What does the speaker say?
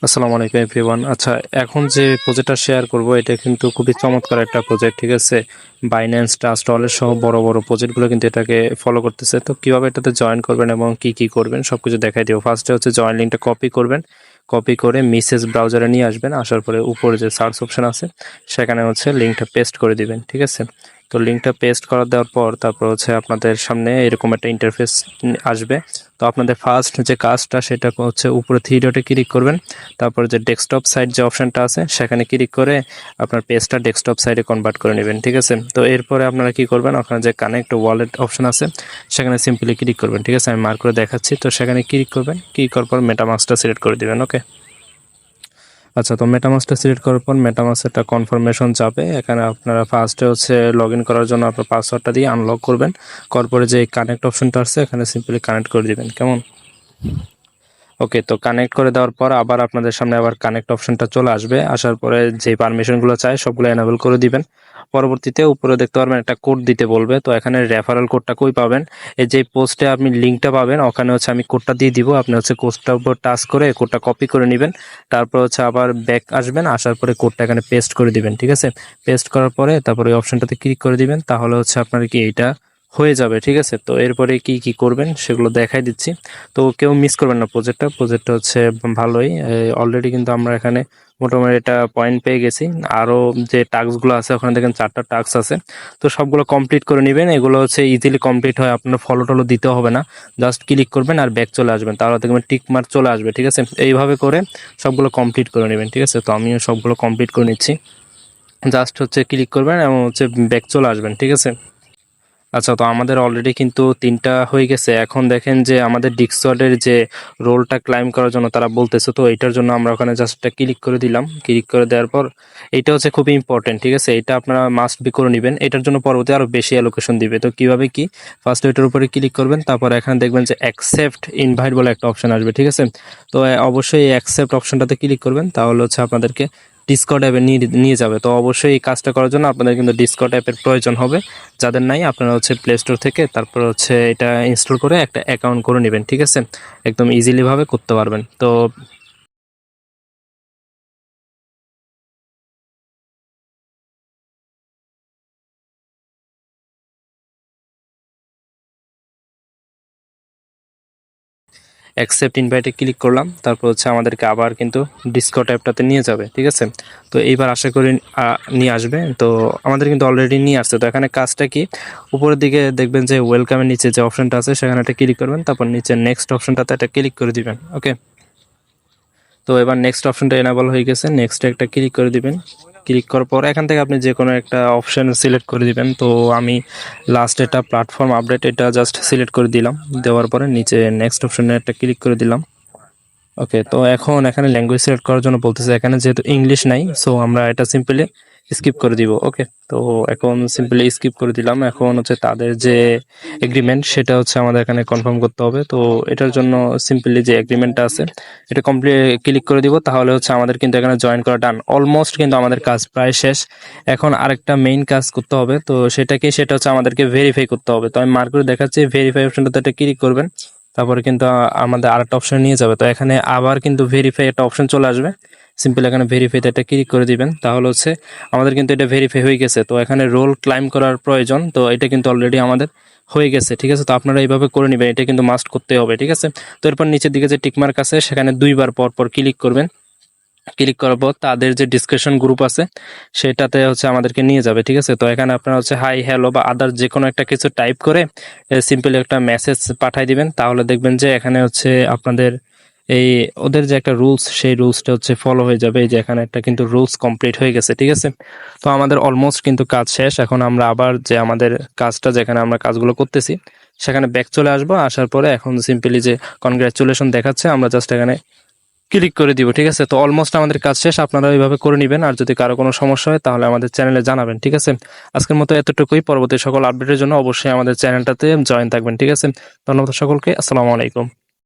আসসালামু আলাইকুম এভরিওয়ান। আচ্ছা, এখন যে প্রজেক্টটা শেয়ার করব এটা কিন্তু খুবই চমৎকার একটা প্রজেক্ট, ঠিক আছে। বাইন্যান্স, ট্রাস্ট ওয়ালেট সহ বড় বড় প্রজেক্টগুলো কিন্তু এটাকে ফলো করতেছে। তো কিভাবে এটাতে জয়েন করবেন এবং কি কি করবেন সবকিছু দেখাই দিব। ফার্স্টে হচ্ছে জয়েন লিঙ্কটা কপি করবেন, কপি করে মেসেজ ব্রাউজারে নিয়ে আসবেন। আসার পরে উপরে যে সার্চ অপশন আছে সেখানে হচ্ছে লিঙ্কটা পেস্ট করে দিবেন, ঠিক আছে। তো লিঙ্কটা পেস্ট করা দেওয়ার পর তারপর হচ্ছে আপনাদের সামনে এরকম একটা ইন্টারফেস আসবে। তো আপনাদের ফার্স্ট যে কাজটা সেটা হচ্ছে উপরে থ্রি ডটে ক্লিক করবেন, তারপর যে ডেস্কটপ সাইড যে অপশনটা আছে সেখানে ক্লিক করে আপনার পেজটা ডেস্কটপ সাইডে কনভার্ট করে নেবেন, ঠিক আছে। তো এরপরে আপনারা কি করবেন, ওখানে যে কানেক্ট ওয়ালেট অপশন আছে সেখানে সিম্পলি ক্লিক করবেন, ঠিক আছে। আমি মার্ক করে দেখাচ্ছি। তো সেখানে ক্লিক করবেন, ক্লিক করার পর মেটামাস্কটা সিলেক্ট করে দিবেন, ওকে। আচ্ছা, তো মেটামাস্কটা সিলেক্ট করার পর মেটামাস্ক একটা কনফার্মেশন যাবে। এখানে আপনারা ফার্স্টে হচ্ছে লগ ইন করার জন্য আপনার পাসওয়ার্ডটা দিয়ে আনলক করবেন। করার পরে যে কানেক্ট অপশনটা আছে এখানে সিম্পলি কানেক্ট করে দিবেন, কেমন। ওকে, তো কানেক্ট করে দেওয়ার পর আবার আপনাদের সামনে আবার কানেক্ট অপশনটা চলে আসবে। আসার পরে যে পারমিশনগুলো চাই সবগুলো এনাবেল করে দিবেন। পরবর্তীতে উপরে দেখতে পারবেন একটা কোড দিতে বলবে। তো এখানে রেফারেল কোডটা কই পাবেন, এই যে পোস্টে আপনি লিঙ্কটা পাবেন ওখানে হচ্ছে আমি কোডটা দিয়ে দিব। আপনি হচ্ছে কোডটার উপর টাচ করে কোডটা কপি করে নেবেন। তারপর হচ্ছে আবার ব্যাক আসবেন, আসার পরে কোডটা এখানে পেস্ট করে দিবেন, ঠিক আছে। পেস্ট করার পরে তারপরে ওই অপশনটাতে ক্লিক করে দিবেন, তাহলে হচ্ছে আপনার কি এইটা হয়ে যাবে, ঠিক আছে। তো এরপরে কি কি করবেন সেগুলো দেখাই দিচ্ছি। তো কেউ মিস করবেন না প্রজেক্টটা হচ্ছে ভালোই। অলরেডি কিন্তু আমরা এখানে মোটামুটি এটা পয়েন্ট পেয়ে গেছি। আরও যে টাস্কগুলো আছে ওখানে দেখেন 4টা টাস্ক আছে। তো সবগুলো কমপ্লিট করে নেবেন। এগুলো হচ্ছে ইজিলি কমপ্লিট হয়, আপনার ফলো টলো দিতে হবে না। জাস্ট ক্লিক করবেন আর ব্যাক চলে আসবেন, তাহলে দেখবেন টিক মার্ক চলে আসবে, ঠিক আছে। এইভাবে করে সবগুলো কমপ্লিট করে নেবেন, ঠিক আছে। তো আমিও সবগুলো কমপ্লিট করে নিচ্ছি। জাস্ট হচ্ছে ক্লিক করবেন এবং হচ্ছে ব্যাক চলে আসবেন, ঠিক আছে। আচ্ছা, তো আমাদের অলরেডি কিন্তু 3টা হয়ে গেছে। এখন দেখেন যে আমাদের ডিক্সওয়ার্ডের যে রোলটা ক্লাইম করার জন্য তারা বলতেছে, তো এটার জন্য আমরা ওখানে জাস্ট একটা ক্লিক করে দিলাম। ক্লিক করে দেওয়ার পর এটা হচ্ছে খুবই ইম্পর্টেন্ট, ঠিক আছে। এটা আপনারা মাস্ট বি করে নেবেন, এটার জন্য পরবর্তী আরও বেশি অ্যালোকেশন দিবে। তো কিভাবে কি, ফার্স্ট ওইটার উপরে ক্লিক করবেন, তারপর এখানে দেখবেন যে অ্যাকসেপ্ট ইনভাইট বলে একটা অপশন আসবে, ঠিক আছে। তো অবশ্যই এই অ্যাকসেপ্ট অপশনটাতে ক্লিক করবেন, তাহলে হচ্ছে আপনাদেরকে ডিসকর্ড অ্যাপে নিয়ে যাবে। তো অবশ্যই এই কাজটা করার জন্য আপনাদের কিন্তু ডিসকর্ড অ্যাপের প্রয়োজন হবে। যাদের নাই আপনারা হচ্ছে প্লে স্টোর থেকে তারপর হচ্ছে এটা ইনস্টল করে একটা অ্যাকাউন্ট করে নেবেন, ঠিক আছে। একদম ইজিলি ভাবে করতে পারবেন। তো অ্যাকসেপ্ট ইনভাইটে ক্লিক করলাম, তারপর হচ্ছে আমাদেরকে আবার কিন্তু ডিসকর্ড অ্যাপটাতে নিয়ে যাবে, ঠিক আছে। তো এইবার আশা করি নিয়ে আসবে। তো আমাদের কিন্তু অলরেডি নিয়ে আসছে। তো এখানে কাজটা কি, উপরের দিকে দেখবেন যে ওয়েলকামের নিচে যে অপশনটা আছে সেখানে একটা ক্লিক করবেন, তারপর নিচে নেক্সট অপশনটাতে একটা ক্লিক করে দিবেন, ওকে। তো এবার নেক্সট অপশনটা এনাবল হয়ে গেছে, নেক্সট একটা ক্লিক করে দিবেন। ক্লিক করার পর এখান থেকে আপনি যে কোনো একটা অপশন সিলেক্ট করে দিবেন। তো আমি লাস্ট এটা প্ল্যাটফর্ম আপডেট এটা জাস্ট সিলেক্ট করে দিলাম। দেওয়ার পরে নিচে নেক্সট অপশনে একটা ক্লিক করে দিলাম, ওকে। তো এখন এখানে ল্যাঙ্গুয়েজ সিলেক্ট করার জন্য বলতেছে, এখানে যেহেতু ইংলিশ নাই সো আমরা এটা সিম্পলি স্কিপ করে দিব, ওকে। তো এখন সিম্পলি স্কিপ করে দিলাম। এখন হচ্ছে তাদের যে এগ্রিমেন্ট সেটা হচ্ছে আমাদের এখানে কনফার্ম করতে হবে। তো এটার জন্য সিম্পলি যে এগ্রিমেন্টটা আছে এটা কমপ্লিট ক্লিক করে দিব, তাহলে হচ্ছে আমাদের কিন্তু এখানে জয়েন করা ডান। অলমোস্ট কিন্তু আমাদের কাজ প্রায় শেষ। এখন আরেকটা মেইন কাজ করতে হবে। তো সেটা হচ্ছে আমাদেরকে ভেরিফাই করতে হবে। তো আমি মার্ক করে দেখাচ্ছি, ভেরিফাই অপশনটাতে একটা ক্লিক করবেন, তারপরে কিন্তু আমাদের আরেকটা অপশন নিয়ে যাবে। তো এখানে আবার কিন্তু ভেরিফাই একটা অপশন চলে আসবে। সিম্পল এখানে ভেরিফাইতে একটা ক্লিক করে দিবেন, তাহলে হচ্ছে আমাদের কিন্তু এটা ভেরিফাই হয়ে গেছে। তো এখানে রোল ক্লাইম করার প্রয়োজন, তো এটা কিন্তু অলরেডি আমাদের হয়ে গেছে, ঠিক আছে। তো আপনারা এইভাবে করে নেবেন, এটা কিন্তু মাস্ট করতে হবে, ঠিক আছে। তো এরপর নিচের দিকে যে টিকমার্ক আছে সেখানে 2বার পর পর ক্লিক করবেন। ক্লিক করার পর তাদের যে ডিসকাশন গ্রুপ আছে সেটাতে হচ্ছে আমাদেরকে নিয়ে যাবে, ঠিক আছে। তো এখানে আপনারা হচ্ছে হাই, হ্যালো বা আদার যে কোনো একটা কিছু টাইপ করে সিম্পলি একটা মেসেজ পাঠিয়ে দিবেন, তাহলে দেখবেন যে এখানে হচ্ছে আপনাদের এই ওদের যে একটা রুলস সেই রুলসটা হচ্ছে ফলো হয়ে যাবে। এই যে এখানে একটা কিন্তু রুলস কমপ্লিট হয়ে গেছে, ঠিক আছে। তো আমাদের অলমোস্ট কিন্তু কাজ শেষ। এখন আমরা আবার যে আমাদের কাজটা যেখানে আমরা কাজগুলো করতেছি সেখানে ব্যাক চলে আসবো। আসার পরে এখন সিম্পলি যে কনগ্রাচুলেশন দেখাচ্ছে আমরা জাস্ট এখানে ক্লিক করে দিব, ঠিক আছে। তো অলমোস্ট আমাদের কাজ শেষ, আপনারা এইভাবে করে নেবেন। আর যদি কারো কোনো সমস্যা হয় তাহলে আমাদের চ্যানেলে জানাবেন, ঠিক আছে। আজকের মতো এতটুকুই। পরবর্তী সকল আপডেটের জন্য অবশ্যই আমাদের চ্যানেলটাতে জয়েন থাকবেন, ঠিক আছে। ধন্যবাদ সকলকে। আসসালামু আলাইকুম।